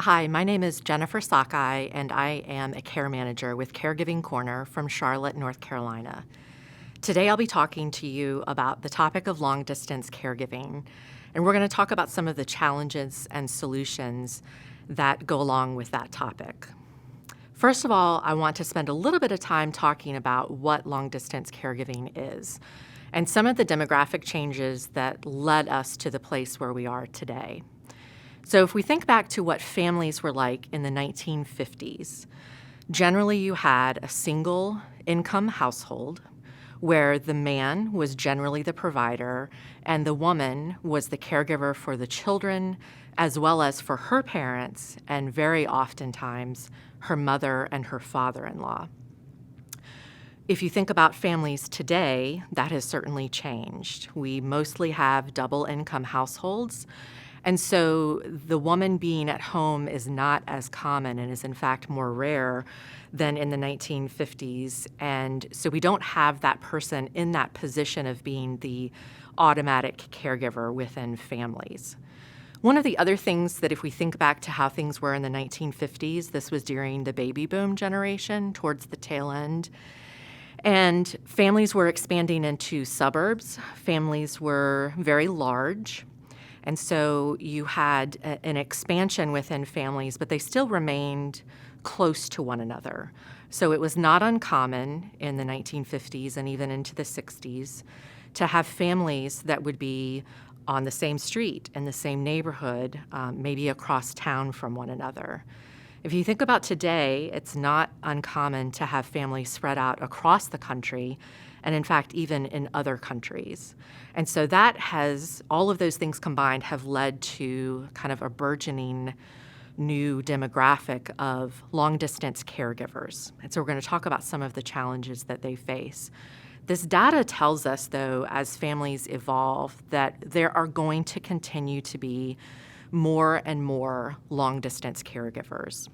Hi, my name is Jennifer Szakaly, and I am a care manager with Caregiving Corner from Charlotte, North Carolina. Today I'll be talking to you about the topic of long-distance caregiving, and we're going to talk about some of the challenges and solutions that go along with that topic. First of all, I want to spend a little bit of time talking about what long-distance caregiving is and some of the demographic changes that led us to the place where we are today. So if we think back to what families were like in the 1950s, generally you had a single income household where the man was generally the provider and the woman was the caregiver for the children as well as for her parents and very oftentimes her mother and her father-in-law. If you think about families today, that has certainly changed. We mostly have double income households. And so the woman being at home is not as common and is in fact more rare than in the 1950s. And so we don't have that person in that position of being the automatic caregiver within families. One of the other things that if we think back to how things were in the 1950s, this was during the baby boom generation towards the tail end. And families were expanding into suburbs. Families were very large. And so you had an expansion within families, but they still remained close to one another. So it was not uncommon in the 1950s and even into the 60s to have families that would be on the same street, in the same neighborhood, maybe across town from one another. If you think about today, it's not uncommon to have families spread out across the country and in fact, even in other countries. And so that has, all of those things combined have led to kind of a burgeoning new demographic of long-distance caregivers. And so we're going to talk about some of the challenges that they face. This data tells us, though, as families evolve, that there are going to continue to be more and more long-distance caregivers.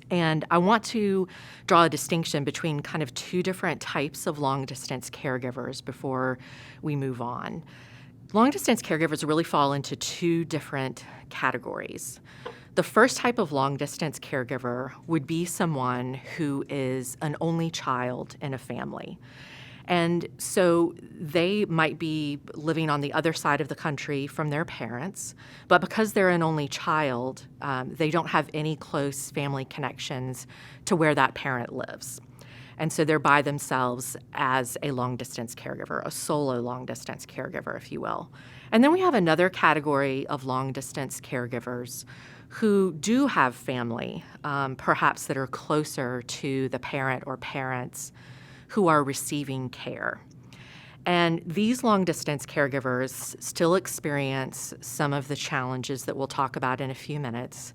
And I want to draw a distinction between kind of two different types of long-distance caregivers before we move on. Long-distance caregivers really fall into two different categories. The first type of long-distance caregiver would be someone who is an only child in a family. And so they might be living on the other side of the country from their parents, but because they're an only child, they don't have any close family connections to where that parent lives. And so they're by themselves as a long-distance caregiver, a solo long-distance caregiver, if you will. And then we have another category of long-distance caregivers who do have family, perhaps that are closer to the parent or parents who are receiving care. And these long-distance caregivers still experience some of the challenges that we'll talk about in a few minutes,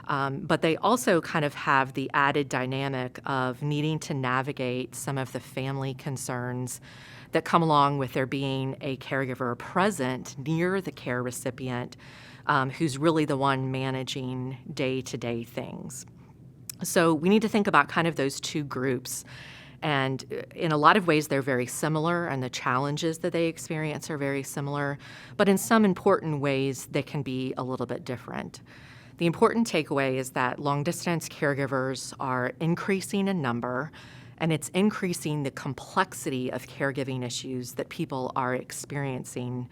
but they also kind of have the added dynamic of needing to navigate some of the family concerns that come along with there being a caregiver present near the care recipient who's really the one managing day-to-day things. So we need to think about kind of those two groups. And in a lot of ways, they're very similar, and the challenges that they experience are very similar. But in some important ways, they can be a little bit different. The important takeaway is that long-distance caregivers are increasing in number, and it's increasing the complexity of caregiving issues that people are experiencing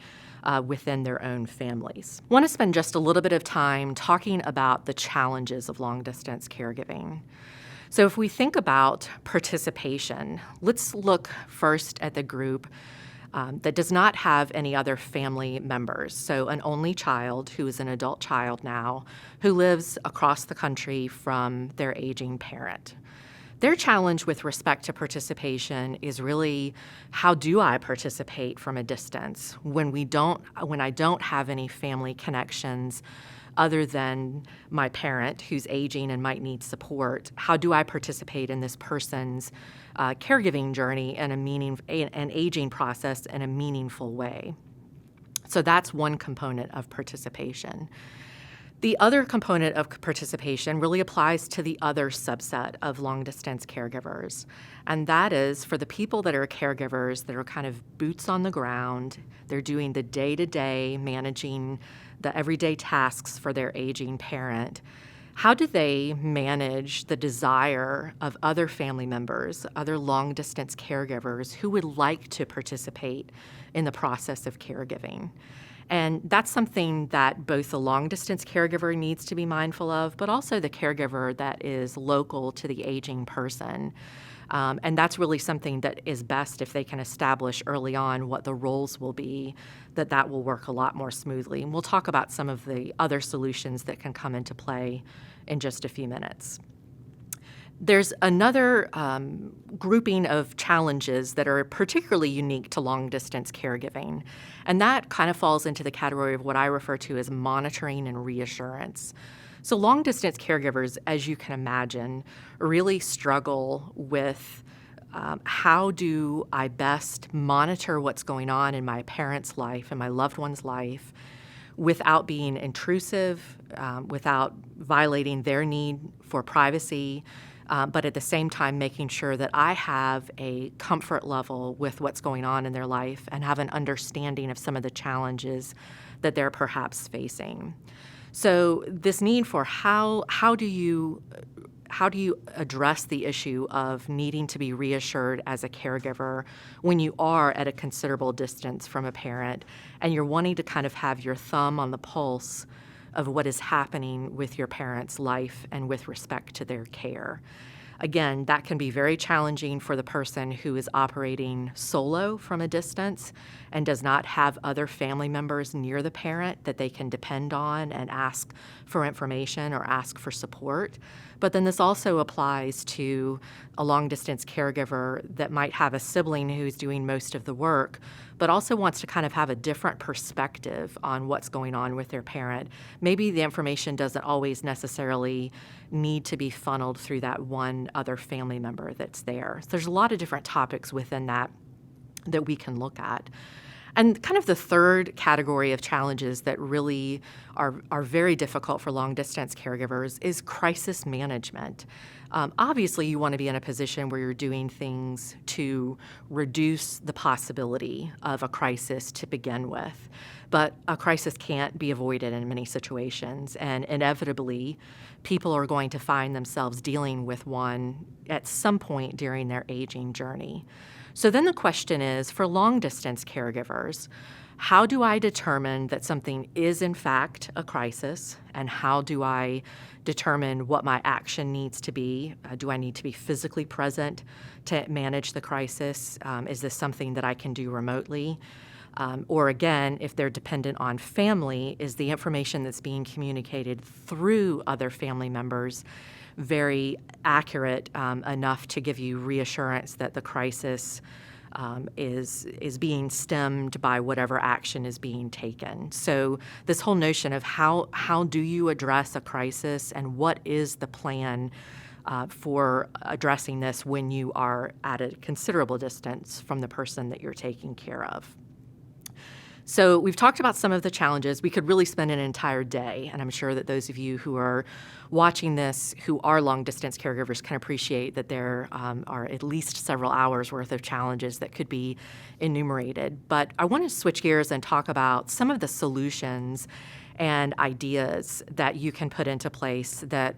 within their own families. I want to spend just a little bit of time talking about the challenges of long-distance caregiving. So if we think about participation, let's look first at the group that does not have any other family members. So an only child who is an adult child now who lives across the country from their aging parent. Their challenge with respect to participation is really, how do I participate from a distance when I don't have any family connections other than my parent who's aging and might need support? How do I participate in this person's caregiving journey and an aging process in a meaningful way? So that's one component of participation. The other component of participation really applies to the other subset of long-distance caregivers, and that is for the people that are caregivers that are kind of boots on the ground. They're doing the day-to-day, managing the everyday tasks for their aging parent. How do they manage the desire of other family members, other long-distance caregivers who would like to participate in the process of caregiving? And that's something that both the long-distance caregiver needs to be mindful of, but also the caregiver that is local to the aging person. And that's really something that is best if they can establish early on what the roles will be, that will work a lot more smoothly. And we'll talk about some of the other solutions that can come into play in just a few minutes. There's another grouping of challenges that are particularly unique to long-distance caregiving, and that kind of falls into the category of what I refer to as monitoring and reassurance. So long-distance caregivers, as you can imagine, really struggle with how do I best monitor what's going on in my parents' life and my loved one's life without being intrusive, without violating their need for privacy, but at the same time making sure that I have a comfort level with what's going on in their life and have an understanding of some of the challenges that they're perhaps facing. So this need for how do you address the issue of needing to be reassured as a caregiver when you are at a considerable distance from a parent and you're wanting to kind of have your thumb on the pulse of what is happening with your parent's life and with respect to their care? Again, that can be very challenging for the person who is operating solo from a distance and does not have other family members near the parent that they can depend on and ask for information or ask for support. But then this also applies to a long-distance caregiver that might have a sibling who's doing most of the work, but also wants to kind of have a different perspective on what's going on with their parent. Maybe the information doesn't always necessarily need to be funneled through that one other family member that's there. So there's a lot of different topics within that we can look at. And kind of the third category of challenges that really are very difficult for long-distance caregivers is crisis management. Obviously, you want to be in a position where you're doing things to reduce the possibility of a crisis to begin with. But a crisis can't be avoided in many situations, and inevitably, people are going to find themselves dealing with one at some point during their aging journey. So then the question is, for long-distance caregivers, how do I determine that something is in fact a crisis, and how do I determine what my action needs to be? Do I need to be physically present to manage the crisis? Is this something that I can do remotely? Or again, if they're dependent on family, is the information that's being communicated through other family members very accurate enough to give you reassurance that the crisis is being stemmed by whatever action is being taken? So this whole notion of how do you address a crisis and what is the plan for addressing this when you are at a considerable distance from the person that you're taking care of? So we've talked about some of the challenges. We could really spend an entire day, and I'm sure that those of you who are watching this who are long-distance caregivers can appreciate that there are at least several hours worth of challenges that could be enumerated. But I want to switch gears and talk about some of the solutions and ideas that you can put into place that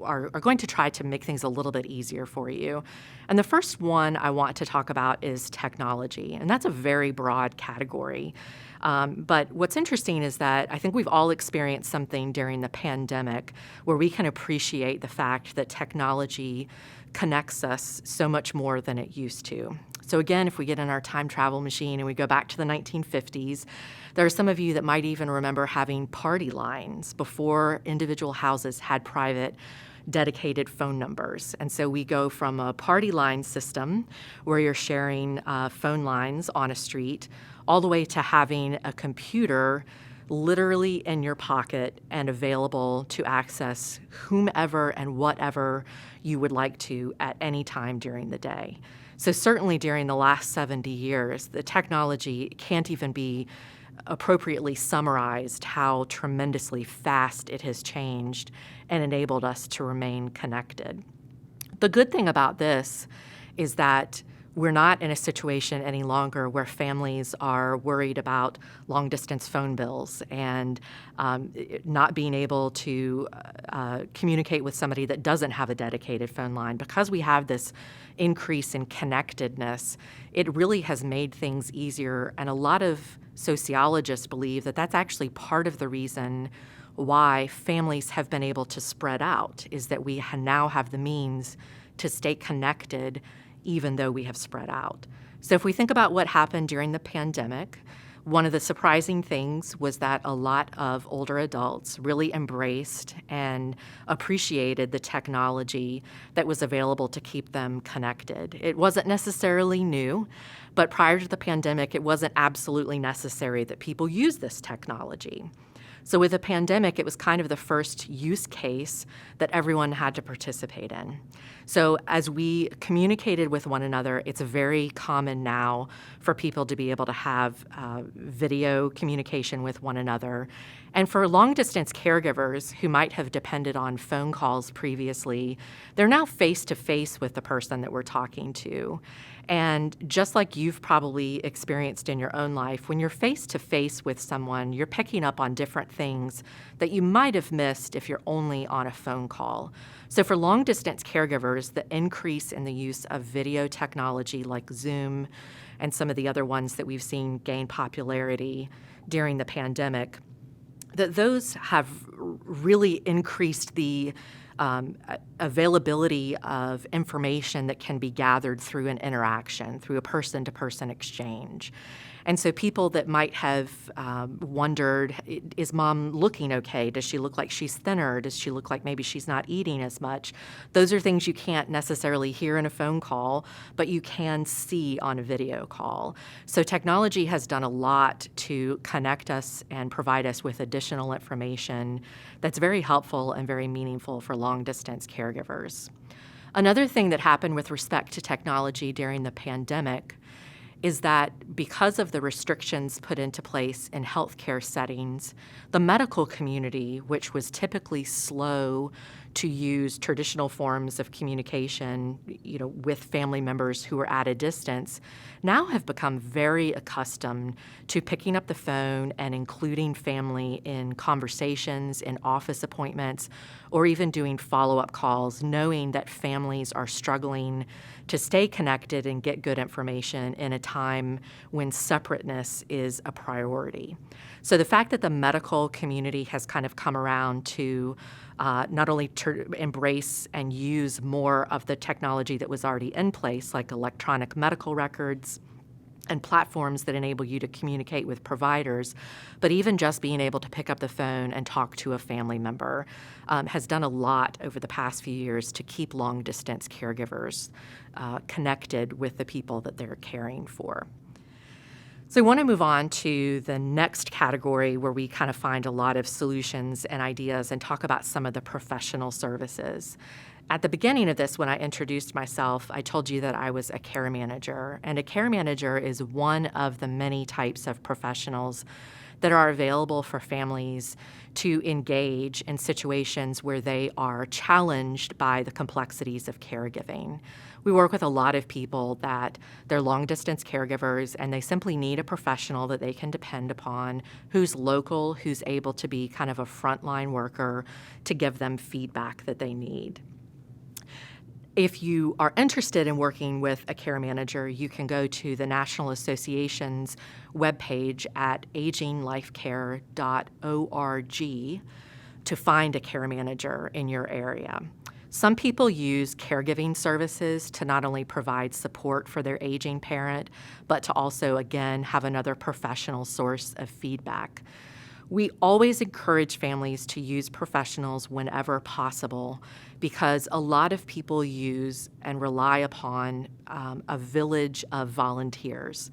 are going to try to make things a little bit easier for you. And the first one I want to talk about is technology, and that's a very broad category. But what's interesting is that I think we've all experienced something during the pandemic where we can appreciate the fact that technology connects us so much more than it used to. So again, if we get in our time travel machine and we go back to the 1950s, there are some of you that might even remember having party lines before individual houses had private dedicated phone numbers. And so we go from a party line system where you're sharing phone lines on a street all the way to having a computer literally in your pocket and available to access whomever and whatever you would like to at any time during the day. So certainly during the last 70 years, the technology can't even be appropriately summarized how tremendously fast it has changed and enabled us to remain connected. The good thing about this is that We're not in a situation any longer where families are worried about long-distance phone bills and not being able to communicate with somebody that doesn't have a dedicated phone line. Because we have this increase in connectedness, it really has made things easier, and a lot of sociologists believe that that's actually part of the reason why families have been able to spread out, is that we now have the means to stay connected even though we have spread out. So if we think about what happened during the pandemic, one of the surprising things was that a lot of older adults really embraced and appreciated the technology that was available to keep them connected. It wasn't necessarily new, but prior to the pandemic, it wasn't absolutely necessary that people use this technology. So with the pandemic, it was kind of the first use case that everyone had to participate in. So as we communicated with one another, it's very common now for people to be able to have video communication with one another. And for long-distance caregivers who might have depended on phone calls previously, they're now face-to-face with the person that we're talking to. And just like you've probably experienced in your own life, when you're face-to-face with someone, you're picking up on different things that you might have missed if you're only on a phone call. So for long-distance caregivers, the increase in the use of video technology like Zoom and some of the other ones that we've seen gain popularity during the pandemic, that those have really increased the availability of information that can be gathered through an interaction, through a person-to-person exchange. And so people that might have wondered, is mom looking okay? Does she look like she's thinner? Does she look like maybe she's not eating as much? Those are things you can't necessarily hear in a phone call, but you can see on a video call. So technology has done a lot to connect us and provide us with additional information that's very helpful and very meaningful for long-distance caregivers. Another thing that happened with respect to technology during the pandemic is that because of the restrictions put into place in healthcare settings, the medical community, which was typically slow to use traditional forms of communication, with family members who are at a distance, now have become very accustomed to picking up the phone and including family in conversations, in office appointments, or even doing follow-up calls, knowing that families are struggling to stay connected and get good information in a time when separateness is a priority. So the fact that the medical community has kind of come around to not only embrace and use more of the technology that was already in place, like electronic medical records and platforms that enable you to communicate with providers, but even just being able to pick up the phone and talk to a family member has done a lot over the past few years to keep long-distance caregivers connected with the people that they're caring for. So I want to move on to the next category where we kind of find a lot of solutions and ideas and talk about some of the professional services. At the beginning of this, when I introduced myself, I told you that I was a care manager, and a care manager is one of the many types of professionals that are available for families to engage in situations where they are challenged by the complexities of caregiving. We work with a lot of people that they're long-distance caregivers, and they simply need a professional that they can depend upon, who's local, who's able to be kind of a frontline worker to give them feedback that they need. If you are interested in working with a care manager, you can go to the National Association's webpage at aginglifecare.org to find a care manager in your area. Some people use caregiving services to not only provide support for their aging parent, but to also, again, have another professional source of feedback. We always encourage families to use professionals whenever possible because a lot of people use and rely upon a village of volunteers.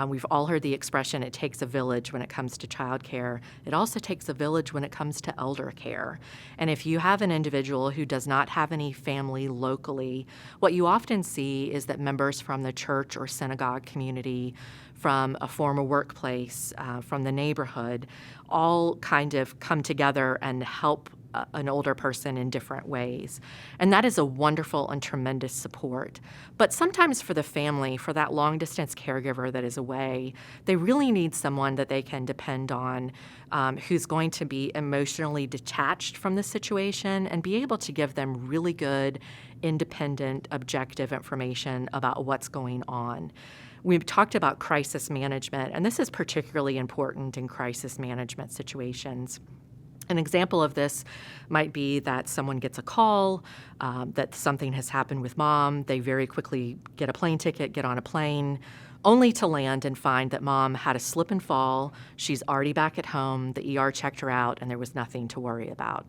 We've all heard the expression, it takes a village when it comes to childcare. It also takes a village when it comes to elder care. And if you have an individual who does not have any family locally, what you often see is that members from the church or synagogue community, from a former workplace, from the neighborhood, all kind of come together and help an older person in different ways. And that is a wonderful and tremendous support. But sometimes for the family, for that long-distance caregiver that is away, they really need someone that they can depend on, who's going to be emotionally detached from the situation and be able to give them really good, independent, objective information about what's going on. We've talked about crisis management, and this is particularly important in crisis management situations. An example of this might be that someone gets a call that something has happened with mom. They very quickly get a plane ticket, get on a plane, only to land and find that mom had a slip and fall. She's already back at home. The ER checked her out, and there was nothing to worry about.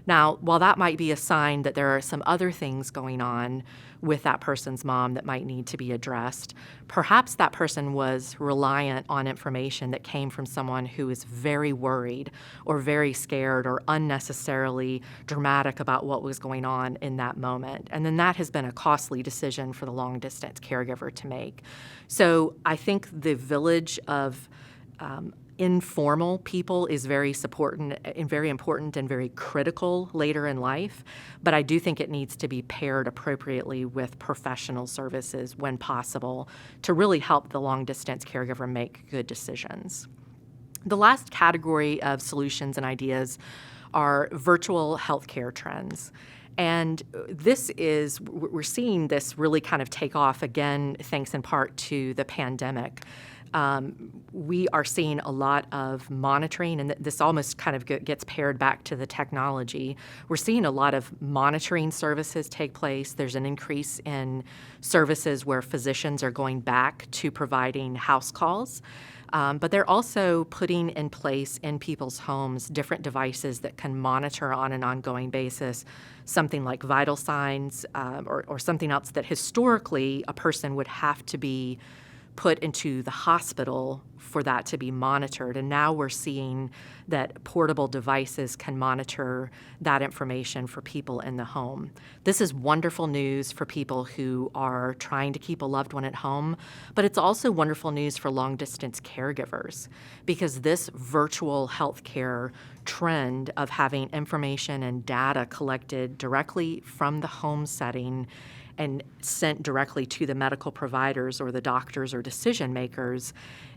Now, while that might be a sign that there are some other things going on with that person's mom that might need to be addressed, perhaps that person was reliant on information that came from someone who is very worried or very scared or unnecessarily dramatic about what was going on in that moment. And then that has been a costly decision for the long-distance caregiver to make. So I think the village of informal people is very important and very critical later in life, but I do think it needs to be paired appropriately with professional services when possible to really help the long-distance caregiver make good decisions. The last category of solutions and ideas are virtual healthcare trends. And we're seeing this really kind of take off again, thanks in part to the pandemic. We are seeing a lot of monitoring, and this almost kind of gets paired back to the technology. We're seeing a lot of monitoring services take place. There's an increase in services where physicians are going back to providing house calls. But they're also putting in place in people's homes different devices that can monitor on an ongoing basis something like vital signs or something else that historically a person would have to be put into the hospital for that to be monitored. And now we're seeing that portable devices can monitor that information for people in the home. This is wonderful news for people who are trying to keep a loved one at home, but it's also wonderful news for long-distance caregivers because this virtual healthcare trend of having information and data collected directly from the home setting and sent directly to the medical providers or the doctors or decision makers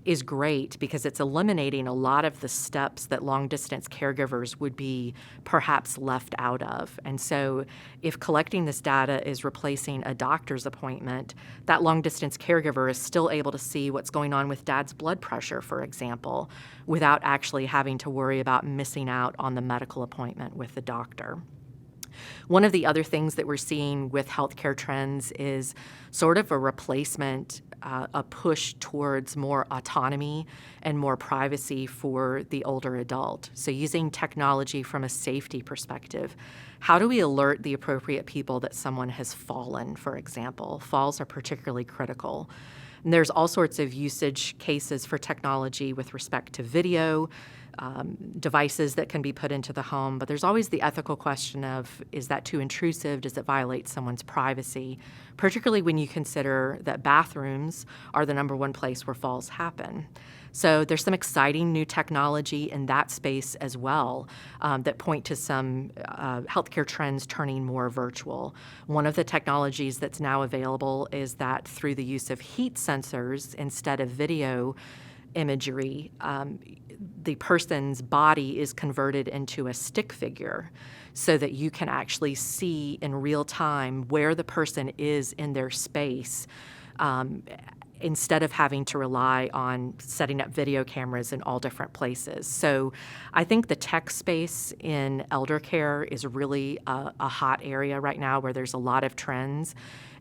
is great because it's eliminating a lot of the steps that long-distance caregivers would be perhaps left out of. And so if collecting this data is replacing a doctor's appointment, that long-distance caregiver is still able to see what's going on with dad's blood pressure, for example, without actually having to worry about missing out on the medical appointment with the doctor. One of the other things that we're seeing with healthcare trends is sort of a replacement, a push towards more autonomy and more privacy for the older adult. So using technology from a safety perspective, how do we alert the appropriate people that someone has fallen, for example? Falls are particularly critical. And there's all sorts of usage cases for technology with respect to video, devices that can be put into the home, but there's always the ethical question of, is that too intrusive? Does it violate someone's privacy? Particularly when you consider that bathrooms are the number one place where falls happen. So there's some exciting new technology in that space as well that point to some healthcare trends turning more virtual. One of the technologies that's now available is that through the use of heat sensors instead of video imagery, the person's body is converted into a stick figure so that you can actually see in real time where the person is in their space instead of having to rely on setting up video cameras in all different places. So I think the tech space in elder care is really a hot area right now where there's a lot of trends.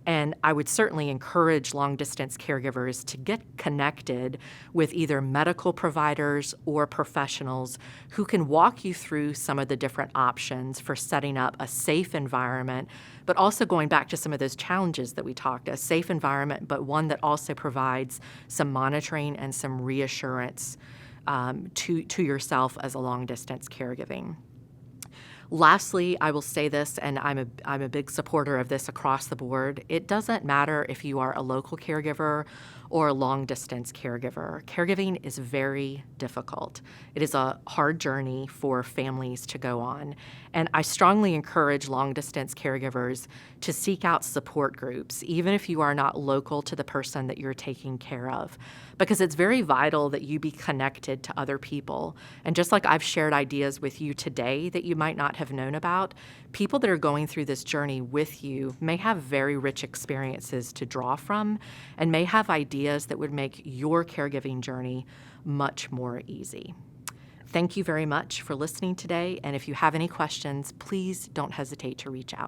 And I would certainly encourage long-distance caregivers to get connected with either medical providers or professionals who can walk you through some of the different options for setting up a safe environment, but also going back to some of those challenges that we talked, a safe environment, but one that also provides some monitoring and some reassurance to yourself as a long-distance caregiving. Lastly, I will say this, and I'm a big supporter of this across the board. It doesn't matter if you are a local caregiver or a long-distance caregiver. Caregiving is very difficult. It is a hard journey for families to go on, and I strongly encourage long-distance caregivers to seek out support groups, even if you are not local to the person that you're taking care of, because it's very vital that you be connected to other people. And just like I've shared ideas with you today that you might not have known about, people that are going through this journey with you may have very rich experiences to draw from and may have ideas that would make your caregiving journey much more easy. Thank you very much for listening today, and if you have any questions, please don't hesitate to reach out.